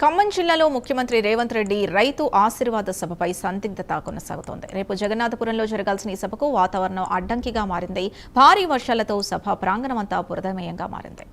ఖమ్మం జిల్లాలో ముఖ్యమంత్రి రేవంత్ రెడ్డి రైతు ఆశీర్వాద సభపై సందిగ్ధత కొనసాగుతోంది. రేపు జగన్నాథపురంలో జరగాల్సిన ఈ సభకు వాతావరణం అడ్డంకిగా మారింది. భారీ వర్షాలతో సభ ప్రాంగణమంతా బురదమయంగా మారింది.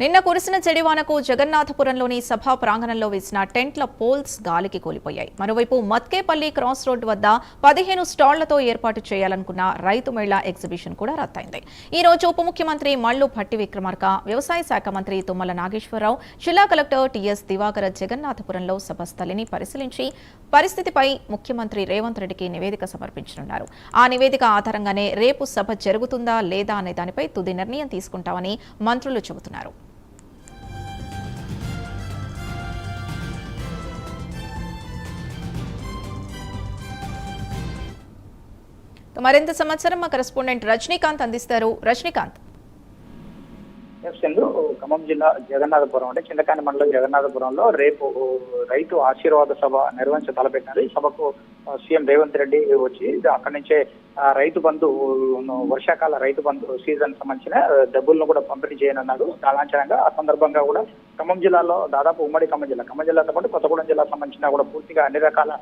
నిన్న కురిసిన చెడివానకు జగన్నాథపురంలోని సభా ప్రాంగణంలో వేసిన టెంట్ల పోల్స్ గాలికి కూలిపోయాయి. మరోవైపు మత్కేపల్లి క్రాస్ రోడ్డు వద్ద 15 స్టాళ్లతో ఏర్పాటు చేయాలనుకున్న రైతు మేళా ఎగ్జిబిషన్ కూడా రద్దయింది. ఈ రోజు ఉప ముఖ్యమంత్రి మల్లు భట్టి విక్రమార్క, వ్యవసాయ శాఖ మంత్రి తుమ్మల నాగేశ్వరరావు, జిల్లా కలెక్టర్ టీఎస్ దివాకర్ జగన్నాథపురంలో సభ స్థలిని పరిశీలించి పరిస్థితిపై ముఖ్యమంత్రి రేవంత్ రెడ్డికి నివేదిక సమర్పించనున్నారు. ఆ నివేదిక ఆధారంగానే రేపు సభ జరుగుతుందా లేదా అనే దానిపై తుది నిర్ణయం తీసుకుంటామని మంత్రులు చెబుతున్నారు. మరింత సమాచారం మా కరెస్పాండెంట్ రజనీకాంత్ అందిస్తారు. రజనీకాంత్. ఖమ్మం జిల్లా జగన్నాథపురం అంటే చింతకాని మండలం జగన్నాథపురంలో రేపు రైతు ఆశీర్వాద సభ నిర్వహించ తలపెట్టినారు. ఈ సభకు సీఎం రేవంత్ రెడ్డి వచ్చి అక్కడి నుంచే రైతు బంధు వర్షాకాల రైతు బంధు సీజన్ సంబంధించిన డబ్బులను కూడా పంపిణీ చేయనున్నాడు కాలాంతరంగా. ఆ సందర్భంగా కూడా ఖమ్మం జిల్లాలో దాదాపు ఉమ్మడి ఖమ్మం జిల్లాతో పాటు కొత్తగూడెం జిల్లా సంబంధించిన కూడా పూర్తిగా అన్ని రకాల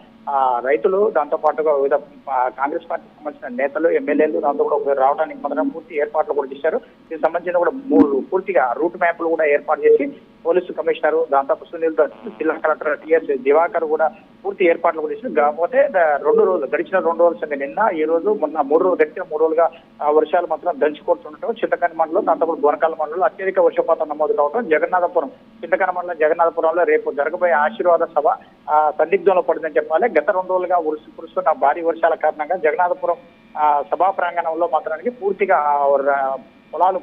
రైతులు, దాంతో పాటుగా వివిధ కాంగ్రెస్ పార్టీకి సంబంధించిన నేతలు, ఎమ్మెల్యేలు దాంతో కూడా రావడానికి మొదట పూర్తి ఏర్పాట్లు కూడా చేశారు. దీనికి సంబంధించిన కూడా 3 పూర్తిగా రూట్ మ్యాప్లు కూడా ఏర్పాటు చేసి పోలీసు కమిషనర్, దాంతో సునీల్, జిల్లా కలెక్టర్ టీఎస్ దివాకర్ కూడా పూర్తి ఏర్పాట్లు కూడా చేశారు. కాకపోతే గడిచిన 2 రోజులు నిన్న ఈ రోజు మొన్న 3 రోజులు గడిచిన 3 రోజులుగా వర్షాలు మాత్రం దంచుకొస్తుండటం, చింతకాని మండలం, దాంతో పాటు బోనకాల మండలంలో అత్యధిక వర్షపాతం నమోదు కావడం, జగన్నాథపురం చింతకాని మండలం జగన్నాథపురంలో రేపు జరగబోయే ఆశీర్వాద సభ సందిగ్ధంలో పడిందని చెప్పాలి. గత 2 రోజులుగా కురుస్తున్న భారీ వర్షాల కారణంగా జగన్నాథపురం సభా ప్రాంగణంలో మాత్రానికి పూర్తిగా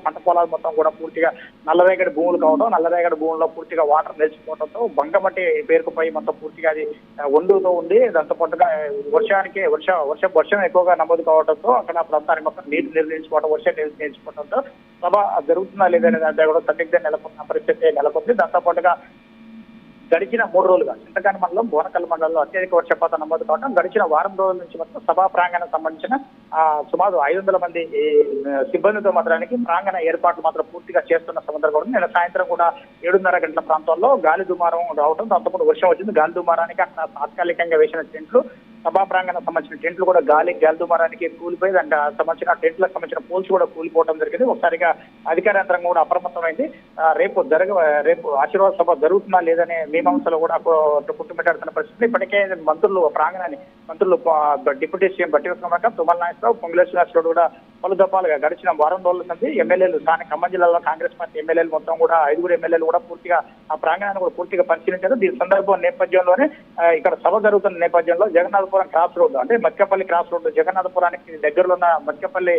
పంట పొలాలు మొత్తం కూడా పూర్తిగా నల్లరేగడి భూములు కావడం, నల్లరేగడి భూముల్లో పూర్తిగా వాటర్ నిలిచిపోవడంతో బంగమట్టి పేరుకుపోయి మొత్తం పూర్తిగా అది ఒండుతో ఉంది. దాంతో పాటుగా వర్షం ఎక్కువగా నమోదు కావడంతో అక్కడ ప్రాంతానికి మొత్తం నీరు నిలిచిపోవడం, వర్షం నిలిచిపోవడంతో సభ జరుగుతుందా లేదనే దాంట్లో కూడా సందిగ్ధం నెలకొన్న పరిస్థితి నెలకొంది. దాంతో పాటుగా గడిచిన 3 రోజులుగా చింతకాని మండలం, బోనకల్ మండలంలో అత్యధిక వర్షపాతం నమోదు కావడం, గడిచిన వారం రోజుల నుంచి మొత్తం సభా ప్రాంగణం సంబంధించిన సుమారు 500 మంది సిబ్బందితో మాత్రానికి ప్రాంగణ ఏర్పాట్లు మాత్రం పూర్తిగా చేస్తున్న సందర్భంలో నిన్న సాయంత్రం కూడా 7:30 గంటల ప్రాంతంలో గాలి దుమారం రావడం, దాంతోపాటు వర్షం వచ్చింది. గాలి దుమారానికి అక్కడ తాత్కాలికంగా వేసిన టెంట్లు, సభా ప్రాంగణం సంబంధించిన టెంట్లు కూడా గాలి దుమారానికి కూలిపోయి దానికి సంబంధించిన టెంట్లకు సంబంధించిన పోల్స్ కూడా కూలిపోవడం జరిగింది. ఒకసారిగా అధికార యంత్రం కూడా అప్రమత్తమైంది. రేపు ఆశీర్వాద సభ జరుగుతుందా లేదనే మీమాంసలో కూడా పుట్టుమిట్టాడుతున్న పరిస్థితి. ఇప్పటికే మంత్రులు డిప్యూటీ సీఎం భట్టి విక్రమార్క, తుమ్మల నాగేశ్వరరావు, పొంగులేటి శ్రీనివాసరావు కూడా పలు దఫాలుగా గడిచిన వారం రోజుల నుంచి ఎమ్మెల్యేలు, స్థానిక ఖమ్మం జిల్లాలో కాంగ్రెస్ పార్టీ ఎమ్మెల్యేలు మొత్తం కూడా 5 ఎమ్మెల్యేలు కూడా పూర్తిగా ఆ ప్రాంగణాన్ని కూడా పూర్తిగా పరిశీలించారు. దీని సందర్భం నేపథ్యంలోనే ఇక్కడ సభ జరుగుతున్న నేపథ్యంలో జగన్నాథపురం క్రాస్ రోడ్డు అంటే మత్కేపల్లి క్రాస్ రోడ్డు, జగన్నాథపురానికి దగ్గరలో ఉన్న మత్కేపల్లి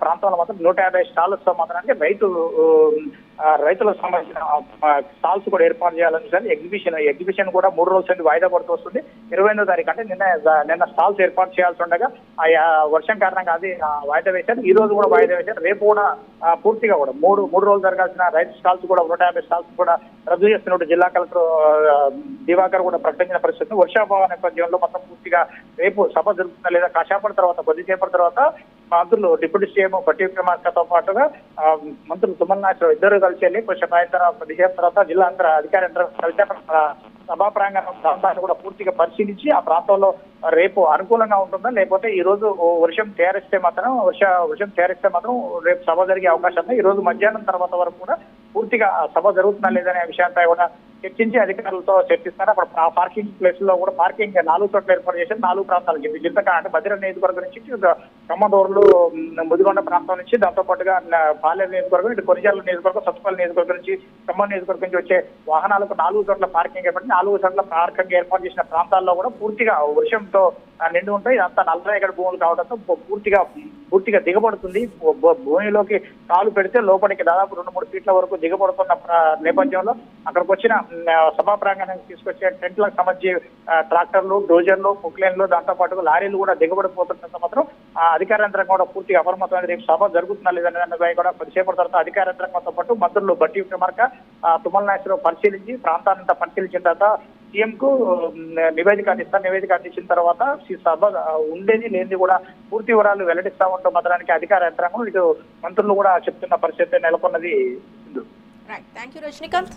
ప్రాంతంలో మాత్రం 150 స్టాల్స్ మాత్రానికి రైతులకు సంబంధించిన స్టాల్స్ కూడా ఏర్పాటు చేయాలని సార్ ఎగ్జిబిషన్ కూడా 3 రోజుల నుండి వాయిదా పడుతూ వస్తుంది. 28వ తారీఖు అంటే నిన్న స్టాల్స్ ఏర్పాటు చేయాల్సి ఉండగా వర్షం కారణంగా అది వాయిదా వేశారు. ఈ రోజు కూడా వాయిదా వేశారు. రేపు కూడా పూర్తిగా కూడా 3 రోజులు జరగాల్సిన రైతు స్టాల్స్ కూడా 150 స్టాల్స్ కూడా రద్దు చేస్తున్నట్టు జిల్లా కలెక్టర్ దివాకర్ కూడా ప్రకటించిన పరిస్థితి. వర్షాభావ నేపథ్యంలో మొత్తం పూర్తిగా రేపు సభ జరుగుతుందా లేదా కాసేపటి తర్వాత కొద్దిసేపటి తర్వాత మంత్రులు డిప్యూటీ సీఎం భట్టి విక్రమార్కతో పాటుగా మంత్రులు తుమ్మల నాగేశ్వరరావు ఇద్దరు కలిసి వెళ్ళి కొంచెం కొద్దిసేపు తర్వాత జిల్లా అధికార సభా ప్రాంగణం ప్రాంతాన్ని కూడా పూర్తిగా పరిశీలించి ఆ ప్రాంతంలో రేపు అనుకూలంగా ఉంటుందా లేకపోతే ఈ రోజు వర్షం తేరిస్తే మాత్రం రేపు సభ జరిగే అవకాశం ఉంది. ఈ రోజు మధ్యాహ్నం తర్వాత వరకు కూడా పూర్తిగా సభ జరుగుతుందా లేదనే విషయాలపై కూడా చర్చించి అధికారులతో చర్చిస్తారు. అక్కడ పార్కింగ్ ప్లేస్ లో కూడా పార్కింగ్ 4 చోట్ల ఏర్పాటు చేశారు. 4 ప్రాంతాలకి చింతకాని అంటే భద్ర నియోజకవర్గం నుంచి ఖమ్మడోర్లు, ముదిగొండ ప్రాంతం నుంచి, దాంతో పాటుగా పాలేరు నియోజకవర్గం, ఇటు కొరిజాల నియోజకవర్గం, సత్తుపల్లి నియోజకవర్గం నుంచి, ఖమ్మం నియోజకవర్గం నుంచి వచ్చే వాహనాలకు 4 చోట్ల పార్కింగ్ ఏర్పడి 4 చోట్ల పార్కింగ్ ఏర్పాటు చేసిన ప్రాంతాల్లో కూడా పూర్తిగా వర్షంతో నిండి ఉంటాయి. ఇదంతా నల్లరేగడి భూములు కావడంతో పూర్తిగా దిగబడుతుంది. భూమిలోకి కాలు పెడితే లోపలికి దాదాపు 2-3 ఫీట్ల వరకు దిగబడుతున్న నేపథ్యంలో అక్కడికి వచ్చిన సభా ప్రాంగణానికి తీసుకొచ్చే టెంట్లకు సంబంధించి ట్రాక్టర్లు, డోజర్లు, కుక్లైన్లు, దాంతో పాటు లారీలు కూడా దిగబడిపోతున్న మాత్రం అధికార యంత్రం కూడా పూర్తిగా అప్రమత్తమైంది. రేపు సభ జరుగుతుందా లేదనే దానిపై కూడా కొద్దిసేపటి తర్వాత అధికార యంత్రంతో పాటు మంత్రులు భట్టి విక్రమార్క, తుమ్మల నాగేశ్వరరావు పరిశీలించి ప్రాంతాన్నంతా పరిశీలించిన తర్వాత సీఎం కు నివేదిక అందిస్తారు. నివేదిక అందించిన తర్వాత ఈ సభ ఉండేది లేనిది కూడా పూర్తి వివరాలు వెల్లడిస్తామంటూ మాత్రానికి అధికార యంత్రాంగం ఇటు మంత్రులు కూడా చెప్తున్న పరిస్థితి నెలకొన్నది. Right, thank you Rajinikanth.